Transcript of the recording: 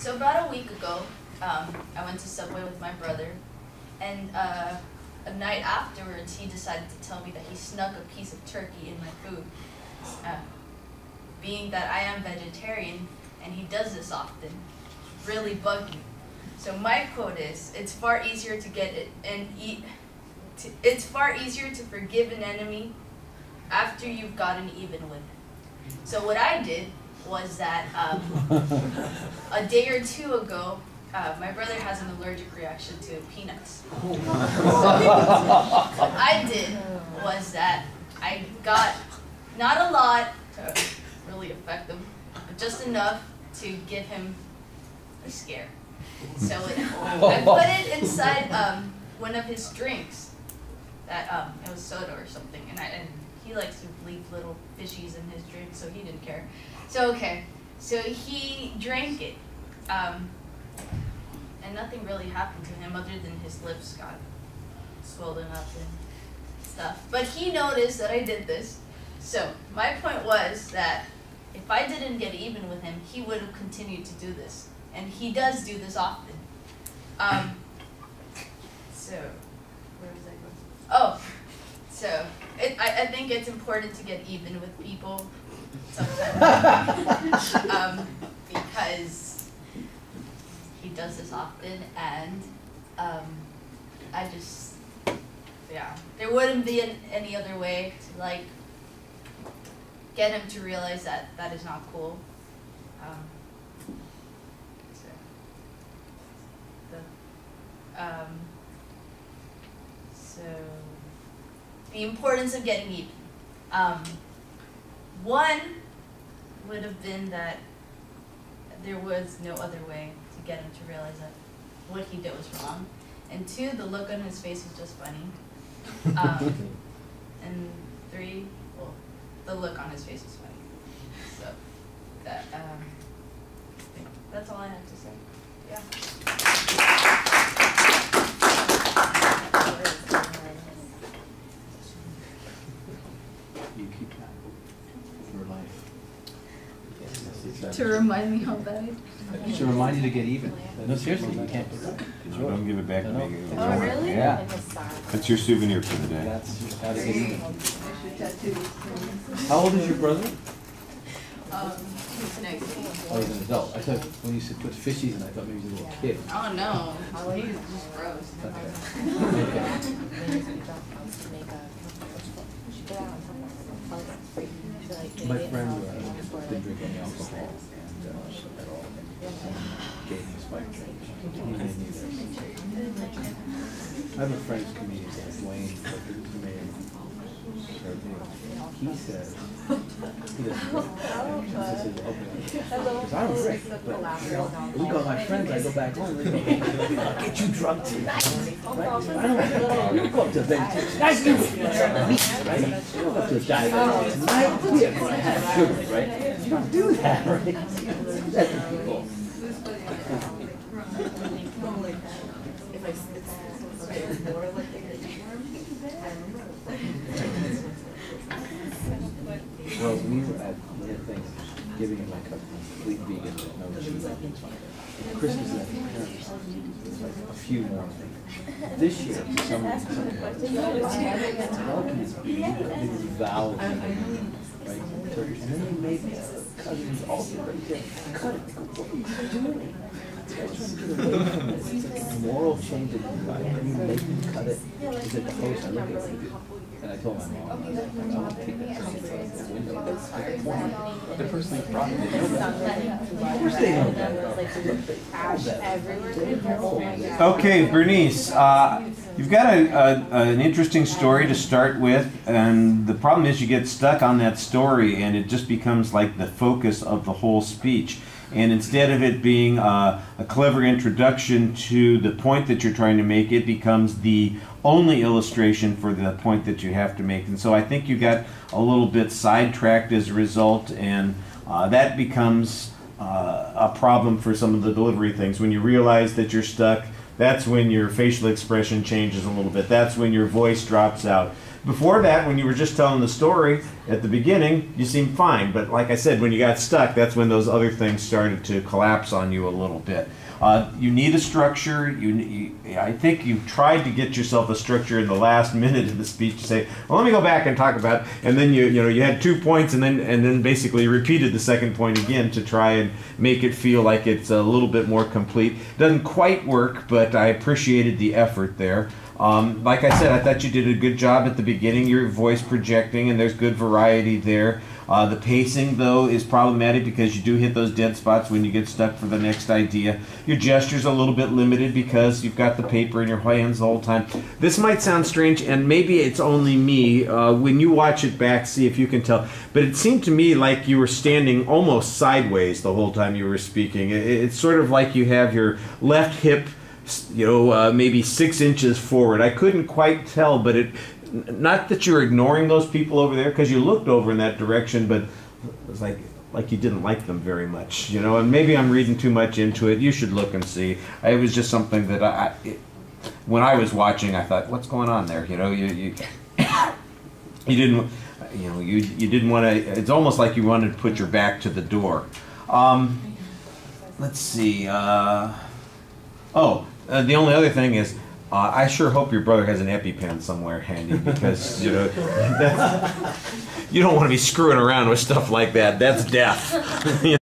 So about a week ago, I went to Subway with my brother, and a night afterwards, he decided to tell me that he snuck a piece of turkey in my food. Being that I am vegetarian, and he does this often, really bugged me. So my quote is, it's far easier to get it and eat, it's far easier to forgive an enemy after you've gotten even with him. So what I did was that a day or two ago, my brother has an allergic reaction to peanuts. So what I did was that I got, not a lot to really affect him, but just enough to give him a scare. So I put it inside one of his drinks. That it was soda or something, and he likes to leave little fishies in his drink, so he didn't care. So so he drank it, and nothing really happened to him other than his lips got swollen up and stuff. But he noticed that I did this. So my point was that if I didn't get even with him, he would have continued to do this, and he does do this often. So where was I going? Oh, so I think it's important to get even with people sometimes, because he does this often, and I just, yeah, there wouldn't be any other way to like get him to realize that that is not cool. So the importance of getting even. One would have been that there was no other way to get him to realize that what he did was wrong. And two, the look on his face was just funny. And three, well, the look on his face was funny. So that, that's all I have to say. Yeah. You keep that for life. To remind me how bad. To remind you to get even. No, seriously, you can't do that. No, don't give it back to me. Oh, really? Yeah. That's your souvenir for the day. That's how to get even. How old is your brother? He's next. Oh, he's an adult. I thought when you said put fishies in, I thought maybe he was a little kid. Oh no, he's just gross. Okay. My friend didn't drink any alcohol at all. Gave me a spike drink. He didn't either. I have a friend who's comedian, Dwayne, who's the mayor. He says he doesn't drink. Because I don't drink. But we go with my friends, I go back home, they go, I'll get you drunk tonight. Right? I don't go up to Vintage. Nice to meet you. Right? You go up to a dive tonight. We are going to have sugar, right? You don't do that, right? That's the people. Well, we were at Thanksgiving and like a complete vegan with no cheese. Christmas and parents, it's like a few more. This year, for some reason, how can it be that they vow right? Turkish. And then they made cousins also right there. Cut it. What are you doing? This guy's trying to get away from this. It's like a moral change in your life. And you make them cut it. He's at the host. I look at it. And I told my mom, I was like, I want to take that turkey from the window. The person who brought it didn't know that. Okay, Bernice, you've got an interesting story to start with, and the problem is you get stuck on that story and it just becomes like the focus of the whole speech. And instead of it being a clever introduction to the point that you're trying to make, it becomes the only illustration for the point that you have to make. And so I think you got a little bit sidetracked as a result, and that becomes a problem for some of the delivery things. When you realize that you're stuck, that's when your facial expression changes a little bit. That's when your voice drops out. Before that, when you were just telling the story at the beginning, you seemed fine. But like I said, when you got stuck, that's when those other things started to collapse on you a little bit. You need a structure. I think you tried to get yourself a structure in the last minute of the speech to say, well, let me go back and talk about it. And then you had 2 points, and then basically repeated the second point again to try and make it feel like it's a little bit more complete. Doesn't quite work, but I appreciated the effort there. Like I said, I thought you did a good job at the beginning. Your voice projecting, and there's good variety there. The pacing, though, is problematic because you do hit those dead spots when you get stuck for the next idea. Your gesture's a little bit limited because you've got the paper in your hands the whole time. This might sound strange, and maybe it's only me. When you watch it back, see if you can tell. But it seemed to me like you were standing almost sideways the whole time you were speaking. It's sort of like you have your left hip, maybe 6 inches forward. I couldn't quite tell, but not that you're ignoring those people over there, because you looked over in that direction, but it was like you didn't like them very much, and maybe I'm reading too much into it. You should look and see. It was just something that when I was watching, I thought, what's going on there? You didn't, you didn't want to, it's almost like you wanted to put your back to the door. Let's see, the only other thing is, I sure hope your brother has an EpiPen somewhere handy, because you don't want to be screwing around with stuff like that. That's death.